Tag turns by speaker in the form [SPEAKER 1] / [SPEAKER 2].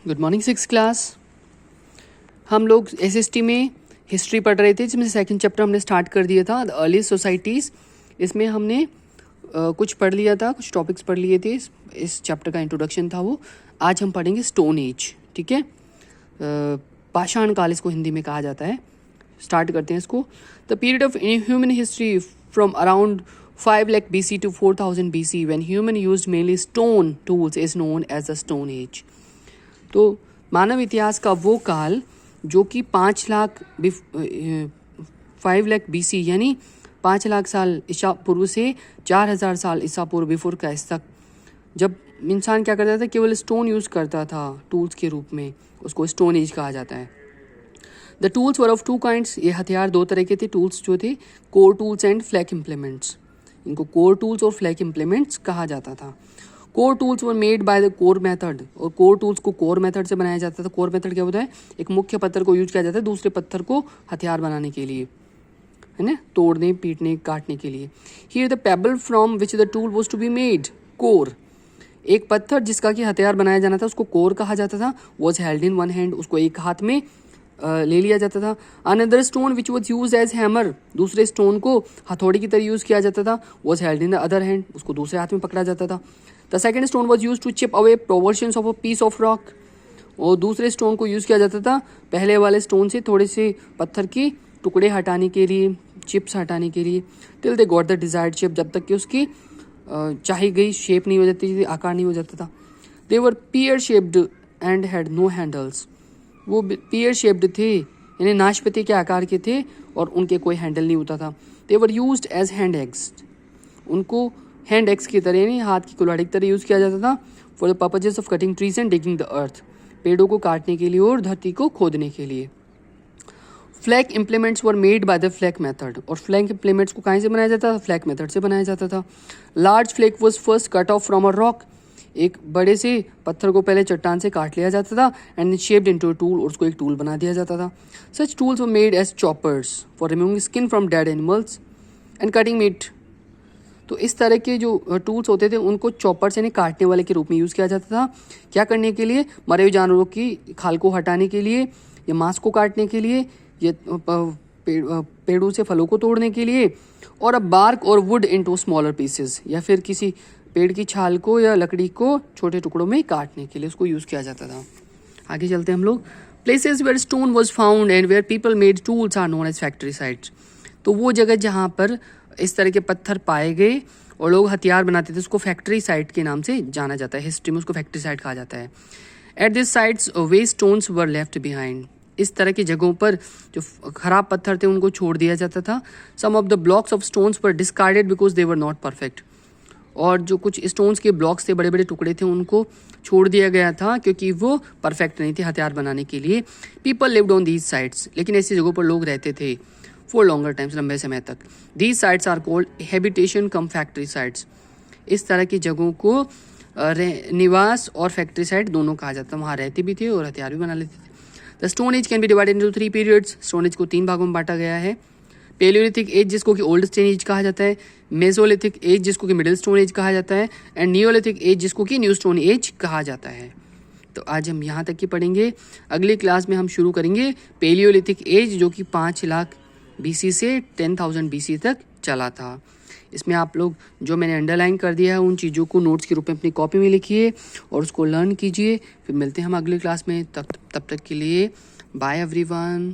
[SPEAKER 1] Good morning six class. हम लोग SST में हिस्ट्री पढ़ रहे थे, जिसमें सेकंड चैप्टर हमने स्टार्ट कर दिया था, द अर्ली सोसाइटीज़। इसमें हमने कुछ पढ़ लिया था, कुछ टॉपिक्स पढ़ लिए थे। इस चैप्टर का इंट्रोडक्शन था वो। आज हम पढ़ेंगे स्टोन एज, ठीक है। पाषाण काल इसको हिंदी में कहा जाता है। स्टार्ट करते हैं इसको। The period of human history from around 5 lakh BC to 4000 BC when human used mainly stone tools is known as the Stone Age। तो मानव इतिहास का वो काल जो कि 5 लाख BC यानी 5 लाख साल ईसा पूर्व से 4000 साल ईसा पूर्व बिफोर क्राइस्ट तक, जब इंसान क्या करता था, केवल स्टोन यूज़ करता था टूल्स के रूप में, उसको स्टोन एज कहा जाता है। The tools were of two kinds, ये हथियार दो तरह के थे टूल्स जो थे, कोर टूल्स एंड फ्लैक इम्प्लीमेंट्स। इनको कोर टूल्स और फ्लैक इम्प्लीमेंट्स कहा जाता था। Core tools were made by the core method, और कोर टूल्स को कोर मेथड से बनाया जाता था। कोर मेथड क्या होता है, एक मुख्य पत्थर को यूज किया जाता है दूसरे पत्थर को हथियार बनाने के लिए, है ना, तोड़ने, पीटने, काटने के लिए। Here the pebble from which the tool was to be made, core, एक पत्थर जिसका कि हथियार बनाया जाना था उसको कोर कहा जाता था। Was held in one hand, उसको एक हाथ में ले लिया जाता था। Another stone which was use as hammer, दूसरे स्टोन को हथौड़ी की तरह यूज किया जाता था। Was held in the other hand, उसको दूसरे हाथ में पकड़ा जाता था। The second stone was use to chip away portions of a piece of rock, और दूसरे स्टोन को यूज किया जाता था पहले वाले स्टोन से थोड़े से पत्थर की टुकड़े हटाने के लिए, चिप्स हटाने के लिए। Till they got the desired shape, जब तक कि उसकी चाही गई शेप नहीं हो जाती थी, आकार नहीं हो जाता था। They were pear shaped and had no handles, वो पियर शेप्ड थे यानी नाशपति के आकार के थे और उनके कोई हैंडल नहीं होता था। They were used as hand axe, उनको हैंड एक्स की तरह यानी हाथ की कुल्हाड़ी की तरह यूज़ किया जाता था। For the purposes of cutting trees and digging the earth, पेड़ों को काटने के लिए और धरती को खोदने के लिए। Flake implements were made by the flake method, और फ्लैक इम्प्लीमेंट्स को कहाँ से बनाया जाता था, फ्लैक मेथड से बनाया जाता था। Large flake was first cut off from a rock, एक बड़े से पत्थर को पहले चट्टान से काट लिया जाता था and shaped into a tool, और उसको एक टूल बना दिया जाता था। Such tools were made as choppers for removing skin from dead animals and cutting meat. तो इस तरह के जो टूल्स होते थे उनको चॉपर्स यानी काटने वाले के रूप में यूज़ किया जाता था। क्या करने के लिए, मरे हुए जानवरों की खाल को हटाने के लिए, या मांस को काटने के लिए, या पेड़ों से फलों को तोड़ने के लिए, और अ बार्क और वुड इनटू स्मॉलर पीसेस, या फिर किसी पेड़ की छाल को या लकड़ी को छोटे टुकड़ों में काटने के लिए उसको यूज़ किया जाता था। आगे चलते हैं हम लोग। Places where stone was found and where people made tools are known as factory sites, तो वो जगह जहाँ पर इस तरह के पत्थर पाए गए और लोग हथियार बनाते थे उसको फैक्ट्री साइट के नाम से जाना जाता है। हिस्ट्री में उसको फैक्ट्री साइट कहा जाता है। At this sites waste stones were left behind, इस तरह की जगहों पर जो खराब पत्थर थे उनको छोड़ दिया जाता था। Some of the blocks of stones were discarded because they were not perfect, और जो कुछ स्टोन्स के ब्लॉक्स थे, बड़े बड़े टुकड़े थे, उनको छोड़ दिया गया था क्योंकि वो परफेक्ट नहीं थे हथियार बनाने के लिए। People lived on these sites, लेकिन ऐसी जगहों पर लोग रहते थे फॉर लॉन्गर टाइम्स, लंबे समय तक। These sites are called habitation cum factory sites, इस तरह की जगहों को निवास और फैक्ट्री साइट दोनों कहा जाता है। वहाँ रहते भी थे और हथियार भी बना लेते थे। The stone age can be divided into 3 periods, stone age को 3 भागों में बांटा गया है। पेलियोलिथिक एज जिसको कि ओल्ड स्टोन एज कहा जाता है, मेसोलिथिक एज जिसको कि मिडिल स्टोन एज कहा जाता है, एंड नियोलिथिक एज जिसको कि न्यू स्टोन एज कहा जाता है। तो आज हम यहाँ तक की पढ़ेंगे। अगली क्लास में हम शुरू करेंगे पेलियोलिथिक एज जो कि 5 लाख BC से 10,000 BC तक चला था। इसमें आप लोग जो मैंने अंडरलाइन कर दिया है उन चीज़ों को नोट्स के रूप में अपनी कॉपी में लिखिए और उसको लर्न कीजिए। फिर मिलते हैं हम अगली क्लास में, तब तक के लिए बाय एवरीवन।